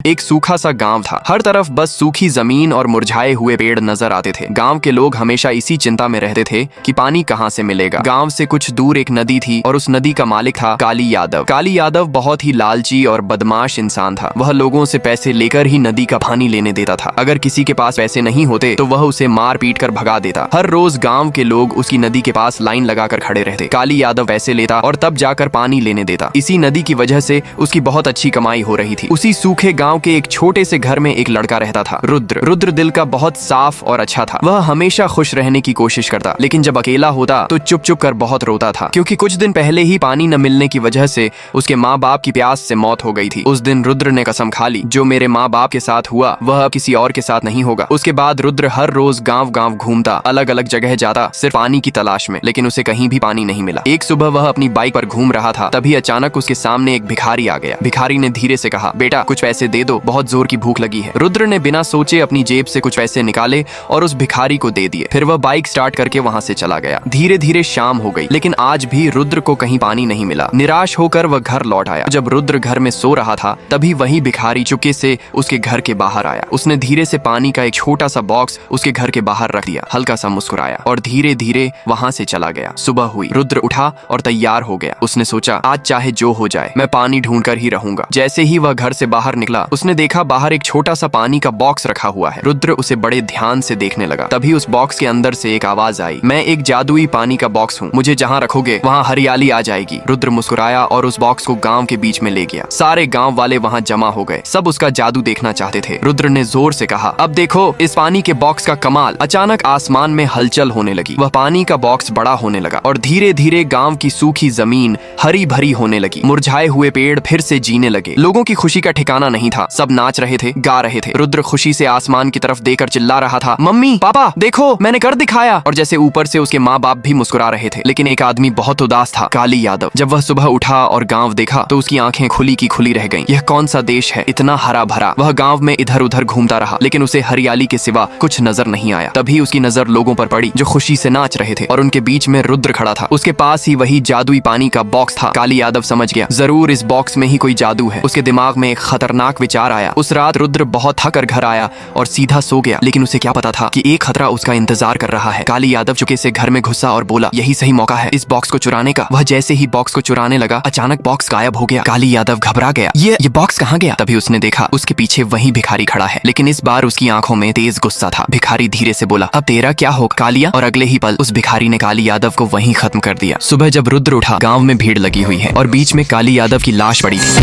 एक सूखा सा गांव था। हर तरफ बस सूखी जमीन और मुरझाए हुए पेड़ नजर आते थे। गांव के लोग हमेशा इसी चिंता में रहते थे कि पानी कहां से मिलेगा। गांव से कुछ दूर एक नदी थी और उस नदी का मालिक था काली यादव। काली यादव बहुत ही लालची और बदमाश इंसान था। वह लोगों से पैसे लेकर ही नदी का पानी लेने देता था। अगर किसी के पास पैसे नहीं होते तो वह उसे मार पीट कर भगा देता। हर रोज गाँव के लोग उसकी नदी के पास लाइन लगाकर खड़े रहते। काली यादव पैसे लेता और तब जाकर पानी लेने देता। इसी नदी की वजह से उसकी बहुत अच्छी कमाई हो रही थी। उसी सूखे गाँव के एक छोटे से घर में एक लड़का रहता था, रुद्र। रुद्र दिल का बहुत साफ और अच्छा था। वह हमेशा खुश रहने की कोशिश करता, लेकिन जब अकेला होता तो चुप चुप कर बहुत रोता था, क्योंकि कुछ दिन पहले ही पानी न मिलने की वजह से उसके माँ बाप की प्यास से मौत हो गई थी। उस दिन रुद्र ने कसम खा ली, जो मेरे माँ बाप के साथ हुआ वह अब किसी और के साथ नहीं होगा। उसके बाद रुद्र हर रोज गाँव गाँव घूमता, अलग अलग जगह जाता, सिर्फ पानी की तलाश में, लेकिन उसे कहीं भी पानी नहीं मिला। एक सुबह वह अपनी बाइक पर घूम रहा था, तभी अचानक उसके सामने एक भिखारी आ गया। भिखारी ने धीरे से कहा, बेटा कुछ पैसे दे दो, बहुत जोर की भूख लगी है। रुद्र ने बिना सोचे अपनी जेब से कुछ पैसे निकाले और उस भिखारी को दे दिए। फिर वह बाइक स्टार्ट करके वहां से चला गया। धीरे धीरे शाम हो गई, लेकिन आज भी रुद्र को कहीं पानी नहीं मिला। निराश होकर वह घर लौट आया। जब रुद्र घर में सो रहा था तभी वही भिखारी चुपके से उसके घर के बाहर आया। उसने धीरे से पानी का एक छोटा सा बॉक्स उसके घर के बाहर रख दिया, हल्का सा मुस्कुराया और धीरे धीरे वहां से चला गया। सुबह हुई, रुद्र उठा और तैयार हो गया। उसने सोचा, आज चाहे जो हो जाए मैं पानी ढूंढ कर ही रहूंगा। जैसे ही वह घर से बाहर निकला, उसने देखा बाहर एक छोटा सा पानी का बॉक्स रखा हुआ है। रुद्र उसे बड़े ध्यान से देखने लगा। तभी उस बॉक्स के अंदर से एक आवाज आई, मैं एक जादुई पानी का बॉक्स हूँ, मुझे जहाँ रखोगे वहाँ हरियाली आ जाएगी। रुद्र मुस्कुराया और उस बॉक्स को गांव के बीच में ले गया। सारे गांव वाले वहाँ जमा हो गए, सब उसका जादू देखना चाहते थे। रुद्र ने जोर से कहा, अब देखो इस पानी के बॉक्स का कमाल। अचानक आसमान में हलचल होने लगी। वह पानी का बॉक्स बड़ा होने लगा और धीरे धीरे गांव की सूखी जमीन हरी भरी होने लगी। मुरझाए हुए पेड़ फिर से जीने लगे। लोगों की खुशी का ठिकाना नहीं था। सब नाच रहे थे, गा रहे थे। रुद्र खुशी से आसमान की तरफ देखकर चिल्ला रहा था, मम्मी पापा देखो मैंने कर दिखाया। और जैसे ऊपर से उसके माँ बाप भी मुस्कुरा रहे थे। लेकिन एक आदमी बहुत उदास था, काली यादव। जब वह सुबह उठा और गांव देखा तो उसकी आंखें खुली की खुली रह गईं। यह कौन सा देश है, इतना हरा भरा। वह गांव में इधर उधर घूमता रहा, लेकिन उसे हरियाली के सिवा कुछ नजर नहीं आया। तभी उसकी नजर लोगों पर पड़ी जो खुशी से नाच रहे थे, और उनके बीच में रुद्र खड़ा था। उसके पास ही वही जादुई पानी का बॉक्स था। काली यादव समझ गया, जरूर इस बॉक्स में ही कोई जादू है। उसके दिमाग में एक खतरनाक विचार आया। उस रात रुद्र बहुत थक कर घर आया और सीधा सो गया। लेकिन उसे क्या पता था कि एक खतरा उसका इंतजार कर रहा है। काली यादव चुपके से घर में घुसा और बोला, यही सही मौका है इस बॉक्स को चुराने का। वह जैसे ही बॉक्स को चुराने लगा, अचानक बॉक्स गायब हो गया। काली यादव घबरा गया, ये बॉक्स कहाँ गया? तभी उसने देखा उसके पीछे वही भिखारी खड़ा है, लेकिन इस बार उसकी आंखों में तेज गुस्सा था। भिखारी धीरे से बोला, अब तेरा क्या होगा कालिया? और अगले ही पल उस भिखारी ने काली यादव को वहीं खत्म कर दिया। सुबह जब रुद्र उठा, गाँव में भीड़ लगी हुई है और बीच में काली यादव की लाश पड़ी थी।